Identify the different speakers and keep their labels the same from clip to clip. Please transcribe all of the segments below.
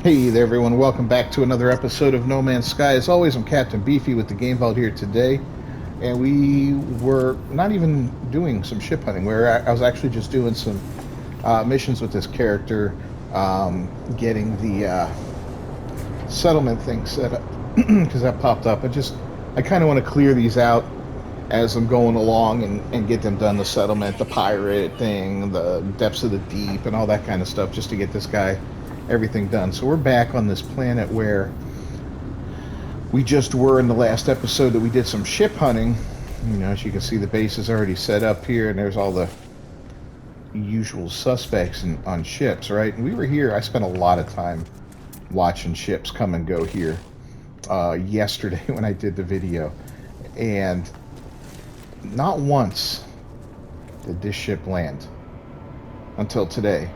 Speaker 1: Hey there, everyone. Welcome back to another episode of No Man's Sky. As always, I'm Captain Beefy with the Game Vault here today, and we were not even doing some ship hunting. I was actually just doing some missions with this character, getting the settlement thing set up because that popped up. I kind of want to clear these out as I'm going along and get them done. The settlement, the pirate thing, the depths of the deep, and all that kind of stuff, just to get this guy everything done. So we're back on this planet where we just were in the last episode that we did some ship hunting. As you can see, the base is already set up here, and there's all the usual suspects on ships, right? And we were here. I spent a lot of time watching ships come and go here yesterday when I did the video, and not once did this ship land until today.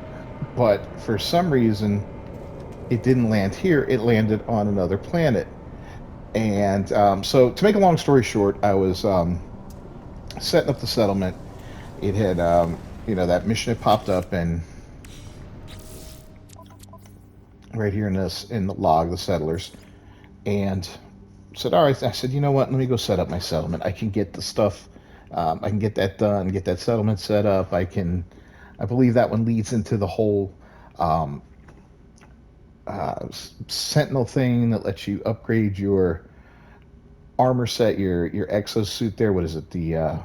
Speaker 1: But for some reason, it didn't land here. It landed on another planet. And so, to make a long story short, I was setting up the settlement. It had, that mission had popped up, and right here in the log, the settlers, and said, all right. I said, you know what? Let me go set up my settlement. I can get the stuff. I can get that done. Get that settlement set up. I believe that one leads into the whole um, Sentinel thing that lets you upgrade your armor set, your exosuit there. What is it? The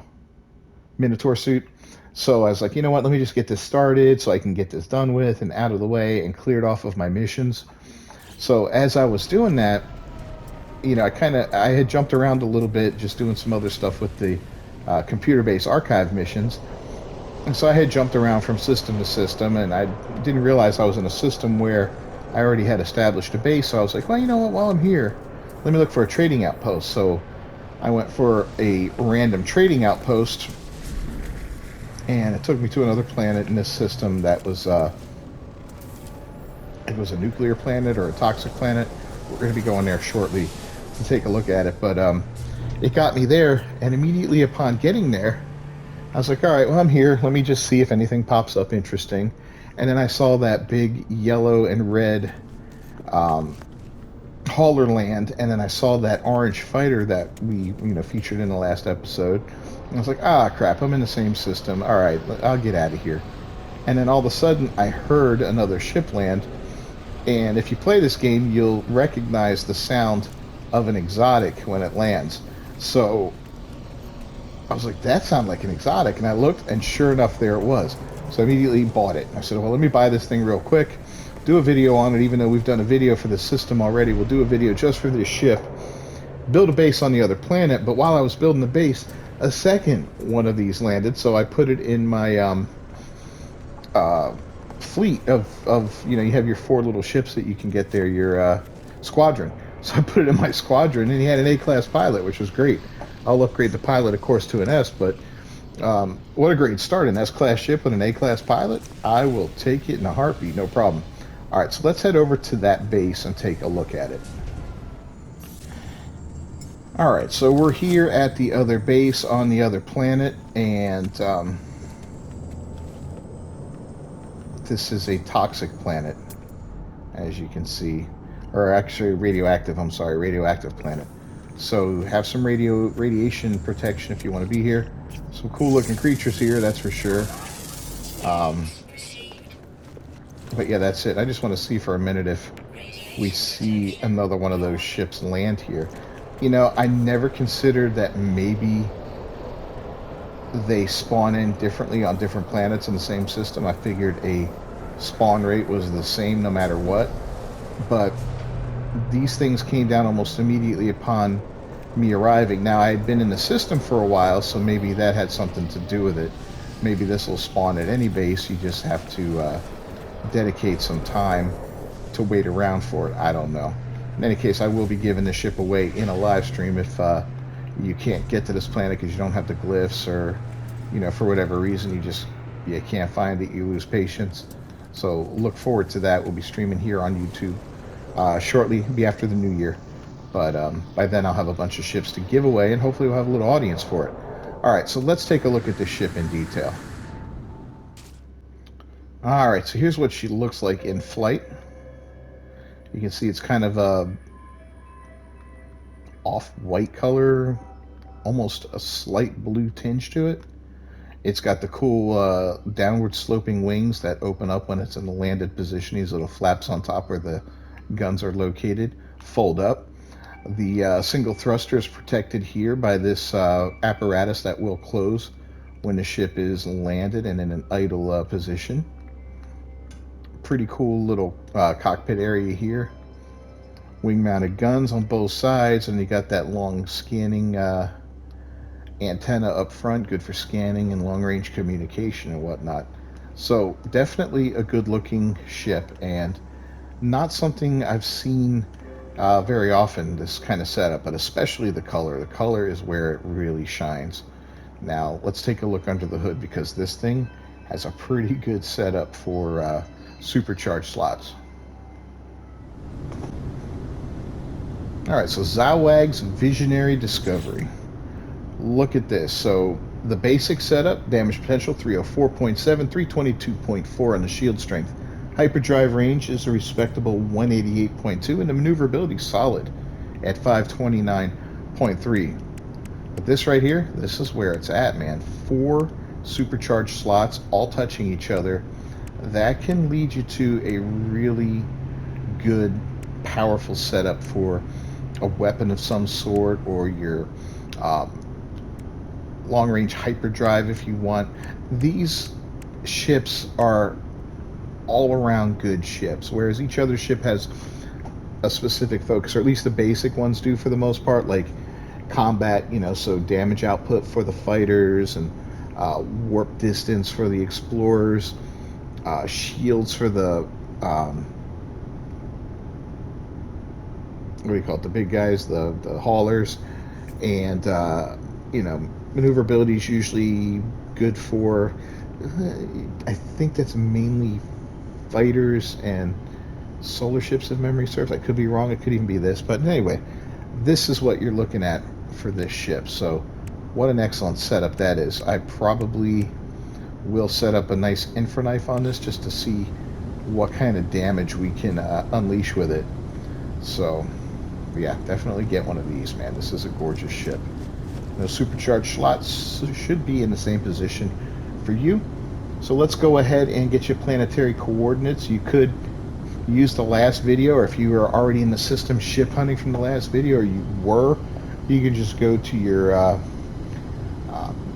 Speaker 1: Minotaur suit. So I was like, you know what? Let me just get this started so I can get this done with and out of the way and cleared off of my missions. So as I was doing that, I had jumped around a little bit, just doing some other stuff with the computer-based archive missions. And so I had jumped around from system to system, and I didn't realize I was in a system where I already had established a base. So I was like, well, you know what? While I'm here, let me look for a trading outpost. So I went for a random trading outpost, and it took me to another planet in this system that was it was a nuclear planet or a toxic planet. We're going to be going there shortly to take a look at it. But it got me there, and immediately upon getting there, I was like, all right, well, I'm here. Let me just see if anything pops up interesting. And then I saw that big yellow and red hauler land, and then I saw that orange fighter that we featured in the last episode. And I was like, ah, crap, I'm in the same system. All right, I'll get out of here. And then all of a sudden, I heard another ship land. And if you play this game, you'll recognize the sound of an exotic when it lands. So I was like, that sounded like an exotic. And I looked, and sure enough, there it was. So I immediately bought it. I said, well, let me buy this thing real quick, do a video on it, even though we've done a video for the system already. We'll do a video just for this ship, build a base on the other planet. But while I was building the base, a second one of these landed. So I put it in my fleet of you have your 4 little ships that you can get there, your squadron. So I put it in my squadron, and he had an A-class pilot, which was great. I'll upgrade the pilot, of course, to an S, but what a great start. An S-class ship with an A-class pilot. I will take it in a heartbeat, no problem. All right, so let's head over to that base and take a look at it. All right, so we're here at the other base on the other planet, and this is a toxic planet, as you can see. Or actually radioactive, I'm sorry, radioactive planet. So have some radiation protection if you want to be here. Some cool looking creatures here, that's for sure. But yeah, that's it. I just want to see for a minute if we see another one of those ships land here. I never considered that maybe they spawn in differently on different planets in the same system. I figured a spawn rate was the same no matter what. But these things came down almost immediately upon me arriving. Now, I had been in the system for a while, so maybe that had something to do with it. Maybe this will spawn at any base. You just have to dedicate some time to wait around for it. I don't know. In any case, I will be giving the ship away in a live stream if you can't get to this planet because you don't have the glyphs, or for whatever reason you can't find it, you lose patience. So look forward to that. We'll be streaming here on YouTube shortly, be after the new year. But by then I'll have a bunch of ships to give away, and hopefully we'll have a little audience for it. All right, so let's take a look at this ship in detail. All right, so here's what she looks like in flight. You can see it's kind of a off-white color, almost a slight blue tinge to it. It's got the cool downward sloping wings that open up when it's in the landed position. These little flaps on top where the guns are located fold up. The single thruster is protected here by this apparatus that will close when the ship is landed and in an idle position. Pretty cool little cockpit area here. Wing-mounted guns on both sides, and you got that long scanning antenna up front, good for scanning and long-range communication and whatnot. So definitely a good-looking ship, and not something I've seen very often, this kind of setup, but especially the color. The color is where it really shines. Now, let's take a look under the hood, because this thing has a pretty good setup for supercharged slots. Alright, so Zawag's Visionary Discovery. Look at this. So, the basic setup, damage potential 304.7, 322.4 on the shield strength. Hyperdrive range is a respectable 188.2, and the maneuverability solid at 529.3. But this right here, this is where it's at, man. 4 supercharged slots all touching each other. That can lead you to a really good, powerful setup for a weapon of some sort, or your long-range hyperdrive if you want. These ships are all-around good ships, whereas each other ship has a specific focus, or at least the basic ones do for the most part, like combat, you know, so damage output for the fighters, and warp distance for the explorers, shields for the what do you call it, the big guys, the haulers, and you know, maneuverability is usually good for, I think that's mainly fighters and solar ships if memory serves. I could be wrong, it could even be this, but anyway, this is what you're looking at for this ship. So what an excellent setup that is. I probably will set up a nice infra knife on this just to see what kind of damage we can unleash with it. So yeah, definitely get one of these, man. This is a gorgeous ship. Those supercharged slots should be in the same position for you. So let's go ahead and get you planetary coordinates. You could use the last video, or if you were already in the system ship hunting from the last video, or you can just go to your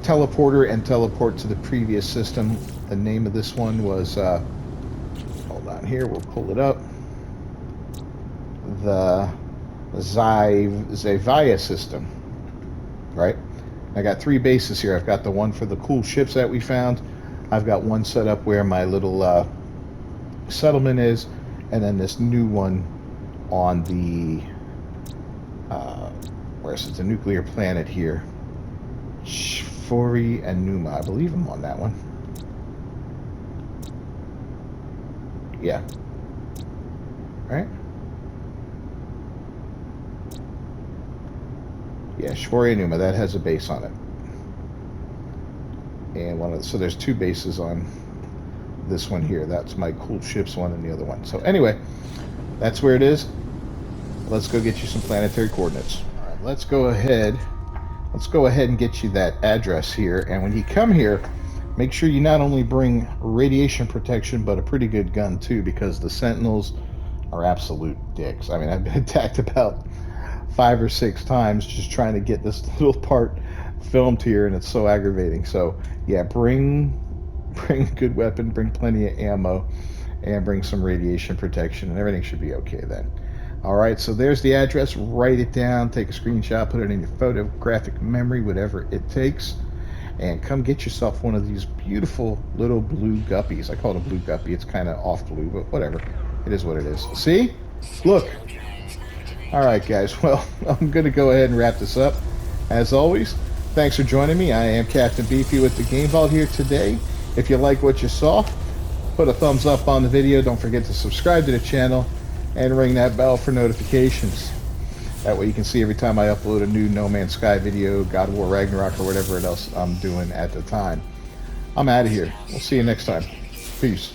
Speaker 1: teleporter and teleport to the previous system. The name of this one was, hold on here, we'll pull it up. The Zavaya system, right? I got 3 bases here. I've got the one for the cool ships that we found. I've got one set up where my little settlement is, and then this new one on the where's it? The nuclear planet here, Shfori and Numa. I believe I'm on that one. Yeah. Right. Yeah, Shfori and Numa. That has a base on it. And so there's 2 bases on this one here. That's my cool ships one and the other one. So anyway, that's where it is. Let's go get you some planetary coordinates. All right, let's go ahead and get you that address here. And when you come here, make sure you not only bring radiation protection, but a pretty good gun too, because the Sentinels are absolute dicks. I mean, I've been attacked about 5 or 6 times just trying to get this little part filmed here, and it's so aggravating. So yeah, bring a good weapon, bring plenty of ammo, and bring some radiation protection, and everything should be okay then. All right, so there's the address. Write it down, take a screenshot, put it in your photographic memory, whatever it takes, and come get yourself one of these beautiful little blue guppies. I call it a blue guppy. It's kind of off blue, but whatever. It is what it is. See? Look. All right, guys. Well, I'm going to go ahead and wrap this up. As always, thanks for joining me. I am Captain Beefy with the Game Vault here today. If you like what you saw, put a thumbs up on the video. Don't forget to subscribe to the channel and ring that bell for notifications. That way you can see every time I upload a new No Man's Sky video, God of War Ragnarok, or whatever else I'm doing at the time. I'm out of here. We'll see you next time. Peace.